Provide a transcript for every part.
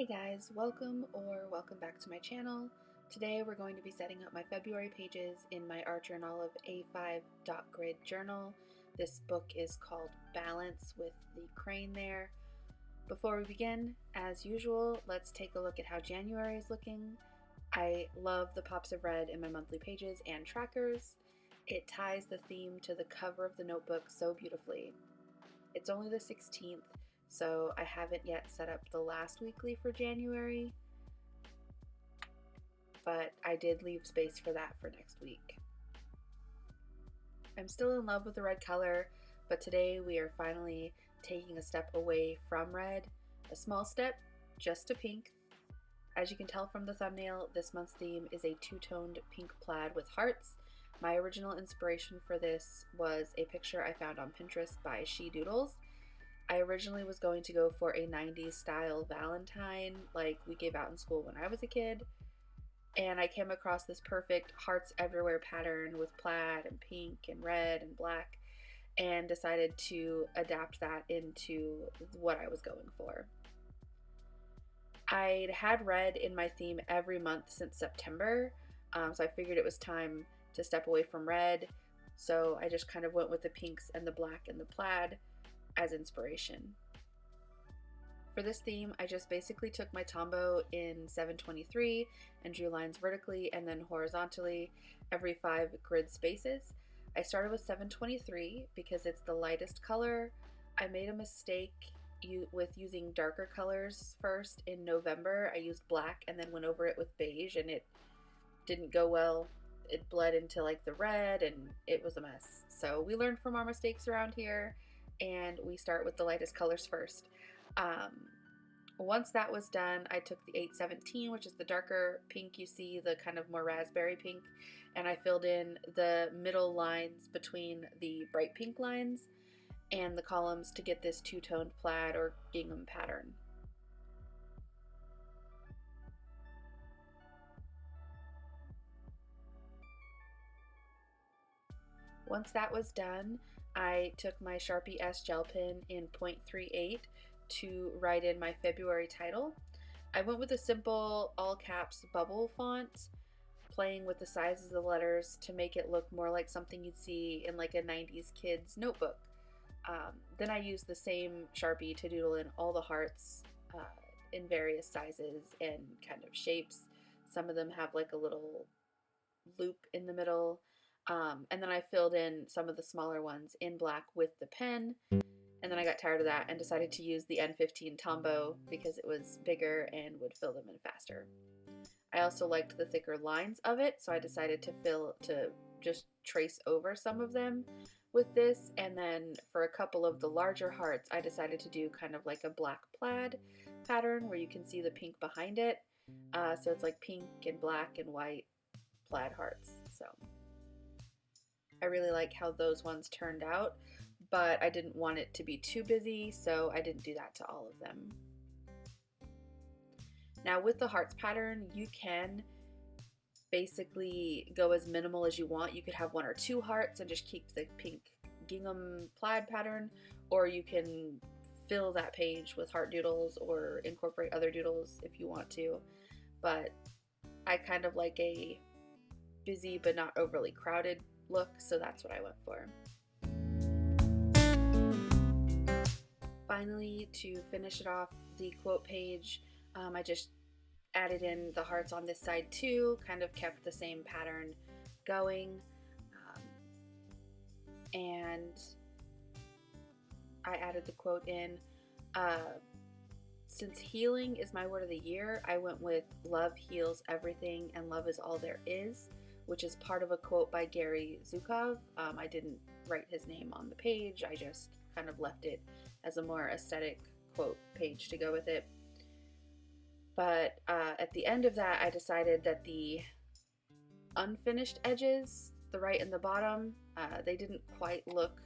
Hey guys, welcome back to my channel. Today we're going to be setting up my February pages in my art journal of A5 dot grid journal. This book is called Balance with the crane there. Before we begin, as usual, let's take a look at how January is looking. I love the pops of red in my monthly pages and trackers. It ties the theme to the cover of the notebook so beautifully. It's only the 16th, so I haven't yet set up the last weekly for January, but I did leave space for that for next week. I'm still in love with the red color, but today we are finally taking a step away from red, a small step just to pink. As you can tell from the thumbnail, this month's theme is a two-toned pink plaid with hearts. My original inspiration for this was a picture I found on Pinterest by She Doodles. I originally was going to go for a 90s style Valentine like we gave out in school when I was a kid, and I came across this perfect hearts everywhere pattern with plaid and pink and red and black and decided to adapt that into what I was going for. I'd had red in my theme every month since September, so I figured it was time to step away from red, so I just kind of went with the pinks and the black and the plaid as inspiration. For this theme, I just basically took my Tombow in 723 and drew lines vertically and then horizontally every 5 grid spaces. I started with 723 because it's the lightest color. I made a mistake with using darker colors first in November. I used black and then went over it with beige, and it didn't go well. It bled into like the red and it was a mess. So we learned from our mistakes around here, and we start with the lightest colors first. Once that was done, I took the 817, which is the darker pink you see, the kind of more raspberry pink, and I filled in the middle lines between the bright pink lines and the columns to get this two-toned plaid or gingham pattern. Once that was done, I took my Sharpie S Gel Pen in 0.38 to write in my February title. I went with a simple all caps bubble font, playing with the sizes of the letters to make it look more like something you'd see in like a 90s kid's notebook. Then I used the same Sharpie to doodle in all the hearts in various sizes and kind of shapes. Some of them have like a little loop in the middle. And then I filled in some of the smaller ones in black with the pen, and then I got tired of that and decided to use the N15 Tombow because it was bigger and would fill them in faster. I also liked the thicker lines of it, so I decided to just trace over some of them with this, and then for a couple of the larger hearts I decided to do kind of like a black plaid pattern where you can see the pink behind it, so it's like pink and black and white plaid hearts. So I really like how those ones turned out, but I didn't want it to be too busy, so I didn't do that to all of them. Now with the hearts pattern, you can basically go as minimal as you want. You could have 1 or 2 hearts and just keep the pink gingham plaid pattern, or you can fill that page with heart doodles or incorporate other doodles if you want to, but I kind of like a busy but not overly crowded look, so that's what I went for. Finally, to finish it off, the quote page, I just added in the hearts on this side too, kind of kept the same pattern going, and I added the quote in. Since healing is my word of the year, I went with love heals everything and love is all there is, which is part of a quote by Gary Zukov. I didn't write his name on the page, I just kind of left it as a more aesthetic quote page to go with it. But at the end of that, I decided that the unfinished edges, the right and the bottom, they didn't quite look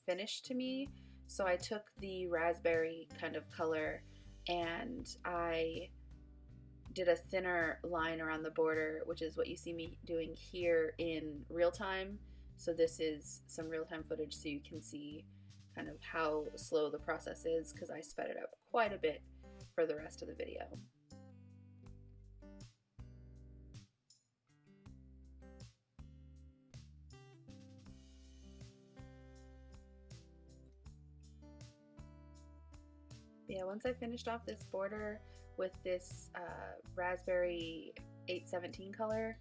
finished to me, so I took the raspberry kind of color and I did a thinner line around the border, which is what you see me doing here in real time. So this is some real-time footage so you can see kind of how slow the process is, because I sped it up quite a bit for the rest of the video. Yeah, once I finished off this border with this raspberry 817 color,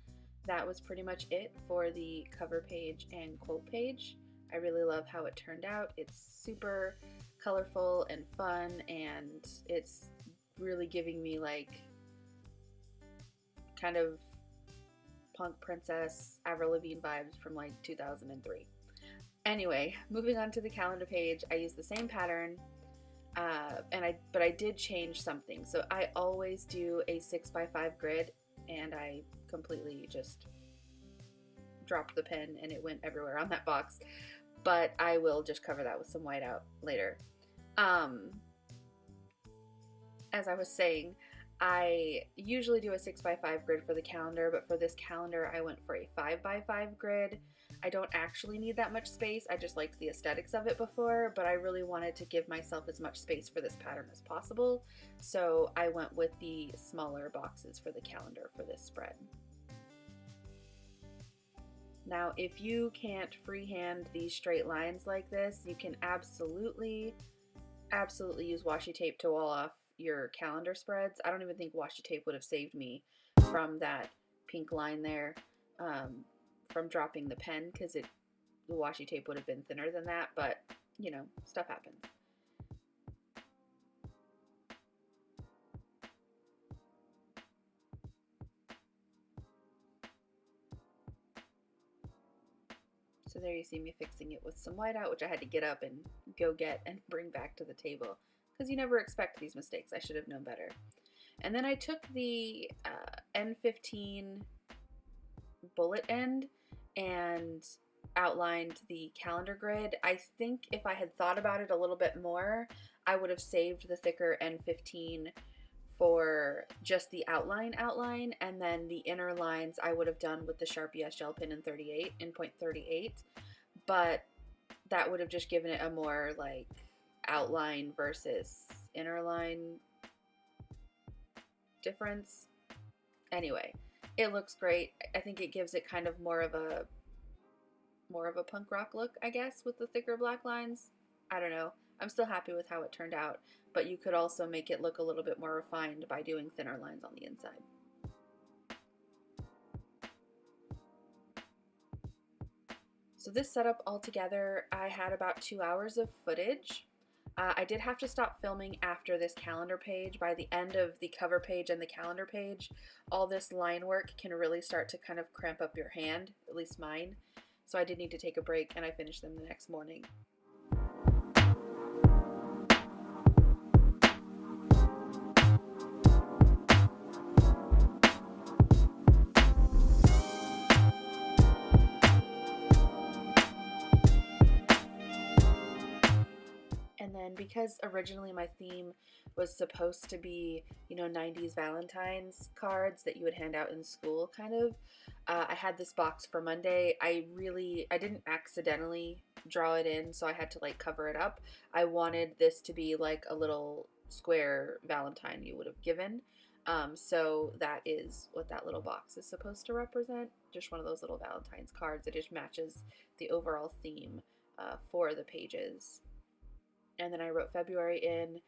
that was pretty much it for the cover page and quote page. I really love how it turned out. It's super colorful and fun, and it's really giving me like kind of punk princess Avril Lavigne vibes from like 2003. Anyway, moving on to the calendar page, I used the same pattern. But I did change something. So I always do a 6x5 grid, and I completely just dropped the pen and it went everywhere on that box. But I will just cover that with some whiteout later. As I was saying, I usually do a 6x5 grid for the calendar, but for this calendar I went for a 5x5 grid. I don't actually need that much space, I just liked the aesthetics of it before, but I really wanted to give myself as much space for this pattern as possible, so I went with the smaller boxes for the calendar for this spread. Now, if you can't freehand these straight lines like this, you can absolutely use washi tape to wall off your calendar spreads. I don't even think washi tape would have saved me from that pink line there, from dropping the pen, because the washi tape would have been thinner than that, but you know, stuff happens. So there you see me fixing it with some whiteout, which I had to get up and go get and bring back to the table, because you never expect these mistakes. I should have known better. And then I took the N15 bullet end and outlined the calendar grid. I think if I had thought about it a little bit more, I would have saved the thicker N15 for just the outline, and then the inner lines I would have done with the Sharpie S Gel Pen in point 38, but that would have just given it a more like outline versus inner line difference. Anyway, it looks great. I think it gives it kind of more of a punk rock look, I guess, with the thicker black lines. I don't know. I'm still happy with how it turned out, but you could also make it look a little bit more refined by doing thinner lines on the inside. So this setup altogether, I had about 2 hours of footage. I did have to stop filming after this calendar page. By the end of the cover page and the calendar page, all this line work can really start to kind of cramp up your hand, at least mine. So I did need to take a break, and I finished them the next morning. And then because originally my theme was supposed to be, you know, 90s Valentine's cards that you would hand out in school, kind of, I had this box for Monday. I didn't accidentally draw it in, so I had to like cover it up. I wanted this to be like a little square Valentine you would have given. So that is what that little box is supposed to represent. Just one of those little Valentine's cards. It just matches the overall theme for the pages. And then I wrote February in,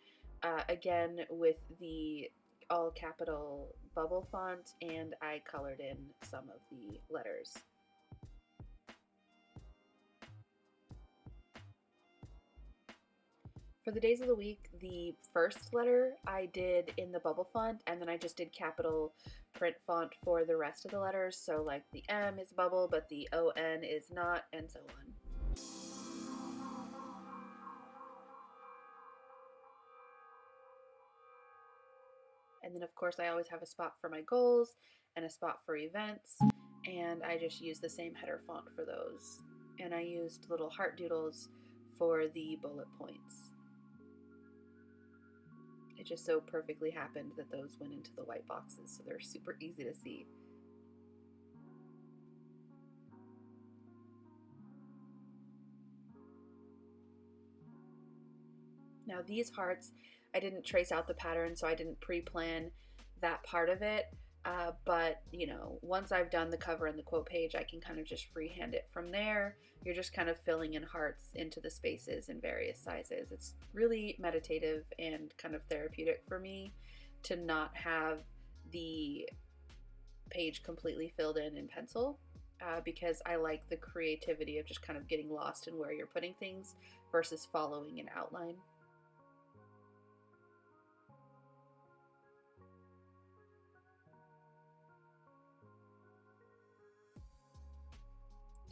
again with the all capital bubble font, and I colored in some of the letters. For the days of the week, the first letter I did in the bubble font, and then I just did capital print font for the rest of the letters. So like the M is bubble, but the ON is not, and so on. And then of course I always have a spot for my goals and a spot for events, and I just use the same header font for those. And I used little heart doodles for the bullet points. It just so perfectly happened that those went into the white boxes, so they're super easy to see. Now these hearts, I didn't trace out the pattern, so I didn't pre-plan that part of it. But you know, once I've done the cover and the quote page, I can kind of just freehand it from there. You're just kind of filling in hearts into the spaces in various sizes. It's really meditative and kind of therapeutic for me to not have the page completely filled in pencil, because I like the creativity of just kind of getting lost in where you're putting things versus following an outline.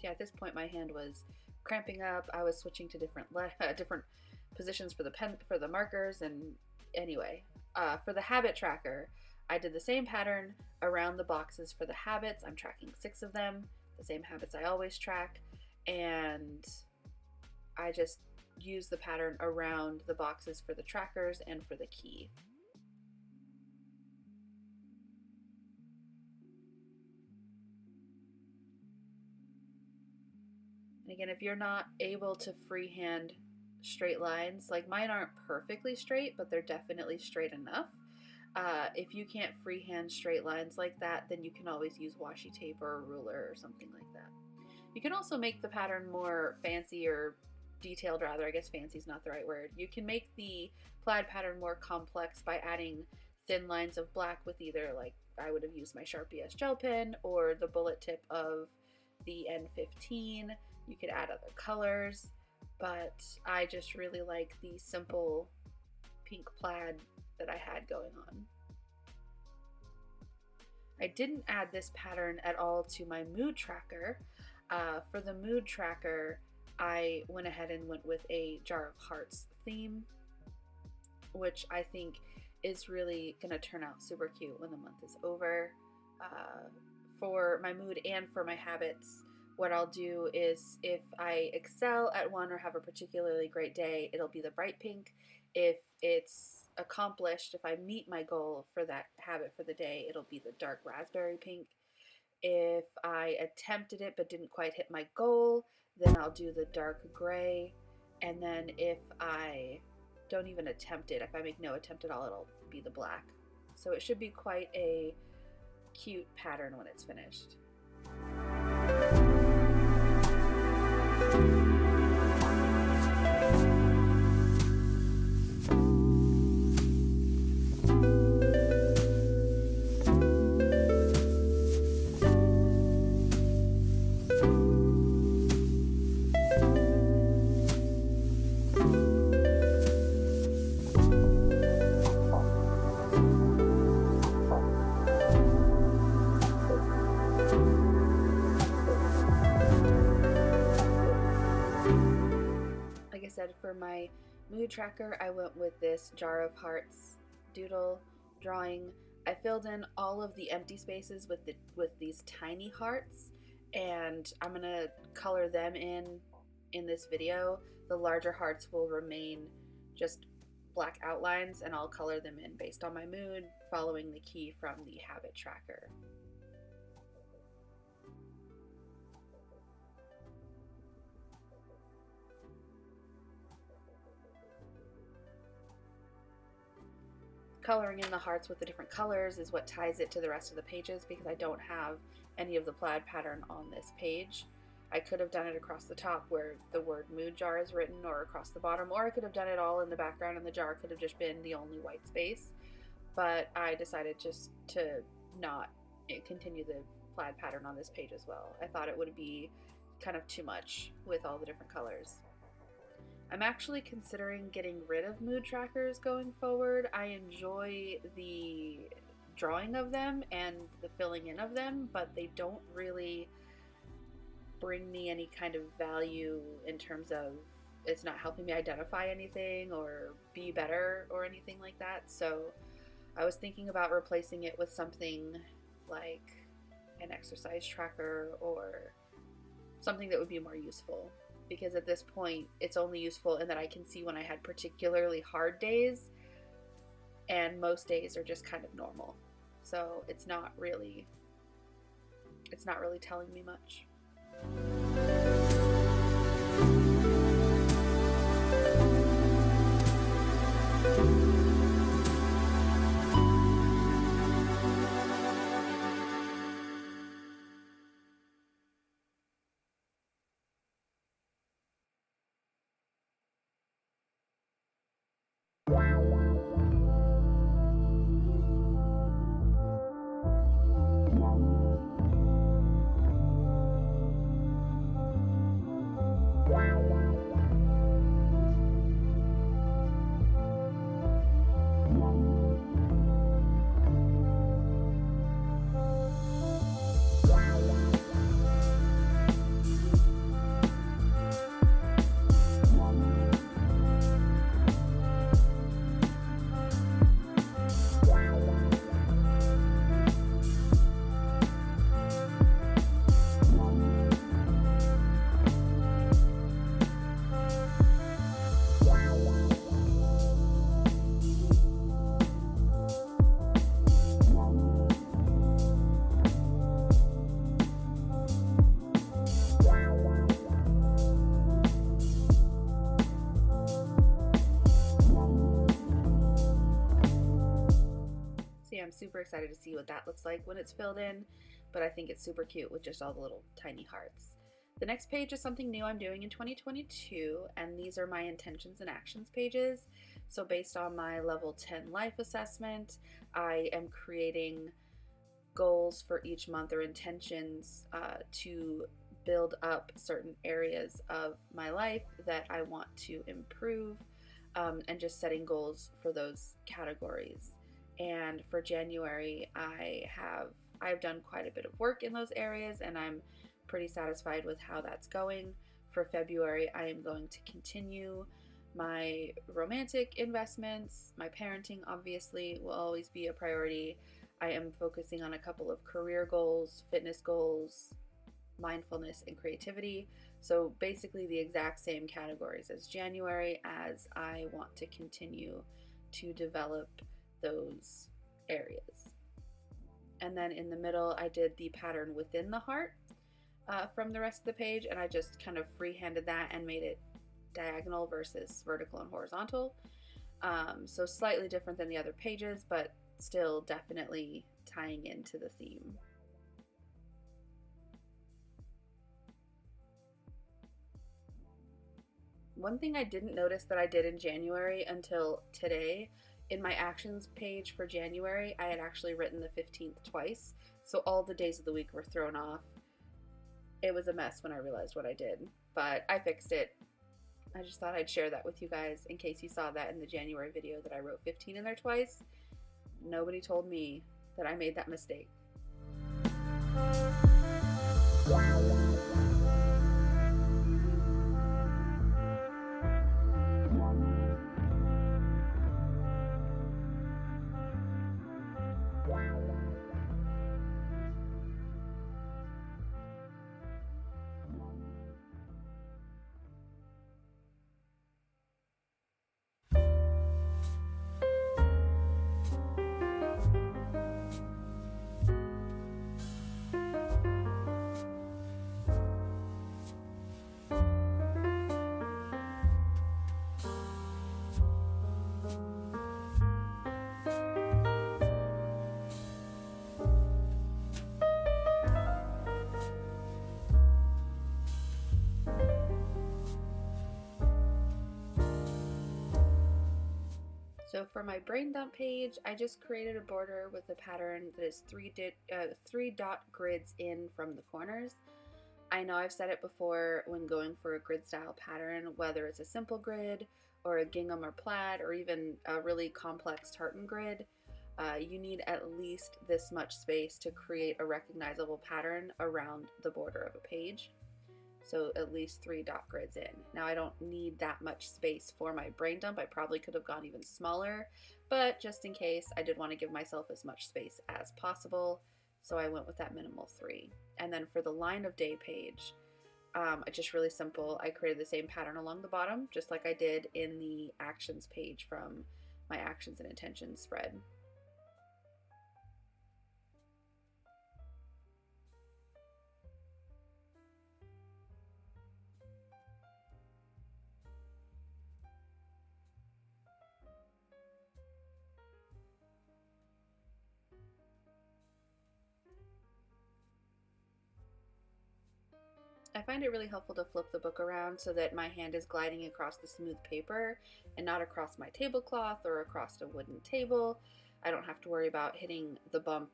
Yeah, at this point my hand was cramping up. I was switching to different positions for the pen, for the markers, and anyway, for the habit tracker, I did the same pattern around the boxes for the habits. I'm tracking 6 of them, the same habits I always track, and I just use the pattern around the boxes for the trackers and for the key. And again, if you're not able to freehand straight lines, like mine aren't perfectly straight, but they're definitely straight enough. If you can't freehand straight lines like that, then you can always use washi tape or a ruler or something like that. You can also make the pattern more fancy, or detailed rather, I guess fancy is not the right word. You can make the plaid pattern more complex by adding thin lines of black with either, like I would have used my Sharpie S Gel Pen or the bullet tip of the N15. You could add other colors, but I just really like the simple pink plaid that I had going on. I didn't add this pattern at all to my mood tracker. For the mood tracker, I went ahead and went with a Jar of Hearts theme, which I think is really gonna turn out super cute when the month is over. For my mood and for my habits, what I'll do is if I excel at one or have a particularly great day, it'll be the bright pink. If it's accomplished, if I meet my goal for that habit for the day, it'll be the dark raspberry pink. If I attempted it but didn't quite hit my goal, then I'll do the dark gray. And then if I don't even attempt it, if I make no attempt at all, it'll be the black. So it should be quite a cute pattern when it's finished. For my mood tracker, I went with this Jar of Hearts doodle drawing. I filled in all of the empty spaces with these tiny hearts, and I'm gonna color them in this video. The larger hearts will remain just black outlines, and I'll color them in based on my mood, following the key from the habit tracker. Coloring in the hearts with the different colors is what ties it to the rest of the pages, because I don't have any of the plaid pattern on this page. I could have done it across the top where the word mood jar is written, or across the bottom, or I could have done it all in the background and the jar could have just been the only white space. But I decided just to not continue the plaid pattern on this page as well. I thought it would be kind of too much with all the different colors. I'm actually considering getting rid of mood trackers going forward. I enjoy the drawing of them and the filling in of them, but they don't really bring me any kind of value in terms of it's not helping me identify anything or be better or anything like that. So I was thinking about replacing it with something like an exercise tracker or something that would be more useful. Because at this point, it's only useful in that I can see when I had particularly hard days, and most days are just kind of normal. So it's not really telling me much. I'm super excited to see what that looks like when it's filled in, but I think it's super cute with just all the little tiny hearts. The next page is something new I'm doing in 2022, and these are my intentions and actions pages. So based on my level 10 life assessment, I am creating goals for each month or intentions to build up certain areas of my life that I want to improve, and just setting goals for those categories. And for January, I've done quite a bit of work in those areas, and I'm pretty satisfied with how that's going. For February, I am going to continue my romantic investments. My parenting obviously will always be a priority. I am focusing on a couple of career goals, fitness goals, mindfulness, and creativity. So basically the exact same categories as January, as I want to continue to develop those areas. And then in the middle, I did the pattern within the heart from the rest of the page, and I just kind of freehanded that and made it diagonal versus vertical and horizontal. So slightly different than the other pages, but still definitely tying into the theme. One thing I didn't notice that I did in January until today, in my actions page for January, I had actually written the 15th twice, so all the days of the week were thrown off. It was a mess when I realized what I did, but I fixed it. I just thought I'd share that with you guys in case you saw that in the January video that I wrote 15 in there twice. Nobody told me that I made that mistake. So for my brain dump page, I just created a border with a pattern that is three dot grids in from the corners. I know I've said it before when going for a grid style pattern, whether it's a simple grid or a gingham or plaid or even a really complex tartan grid, you need at least this much space to create a recognizable pattern around the border of a page. So at least 3 dot grids in. Now I don't need that much space for my brain dump. I probably could have gone even smaller, but just in case, I did want to give myself as much space as possible. So I went with that minimal 3. And then for the line of day page, just really simple. I created the same pattern along the bottom, just like I did in the actions page from my actions and intentions spread. I find it really helpful to flip the book around so that my hand is gliding across the smooth paper and not across my tablecloth or across a wooden table. I don't have to worry about hitting the bump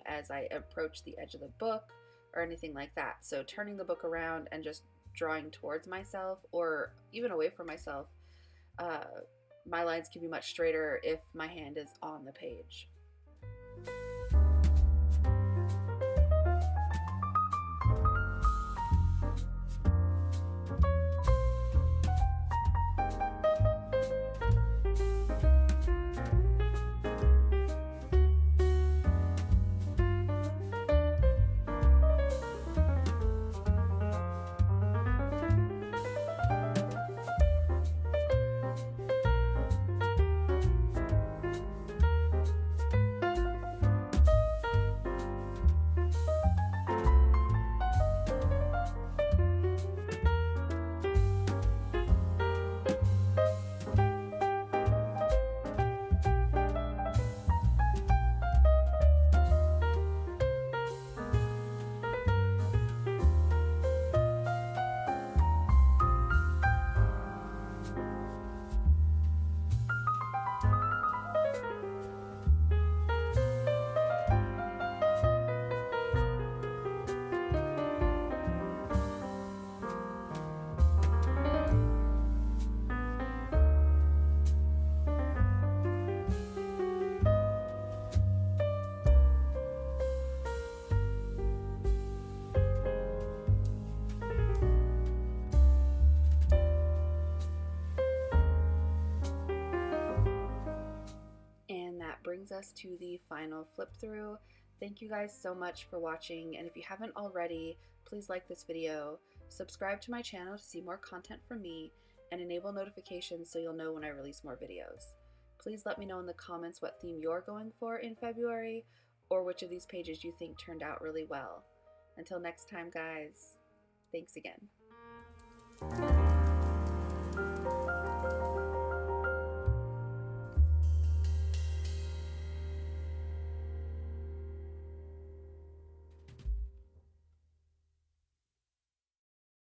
as I approach the edge of the book or anything like that. So turning the book around and just drawing towards myself or even away from myself, my lines can be much straighter if my hand is on the page. brings us to the final flip through. Thank you guys so much for watching, and if you haven't already, please like this video, subscribe to my channel to see more content from me, and enable notifications so you'll know when I release more videos. Please let me know in the comments what theme you're going for in February, or which of these pages you think turned out really well. Until next time, guys, thanks again.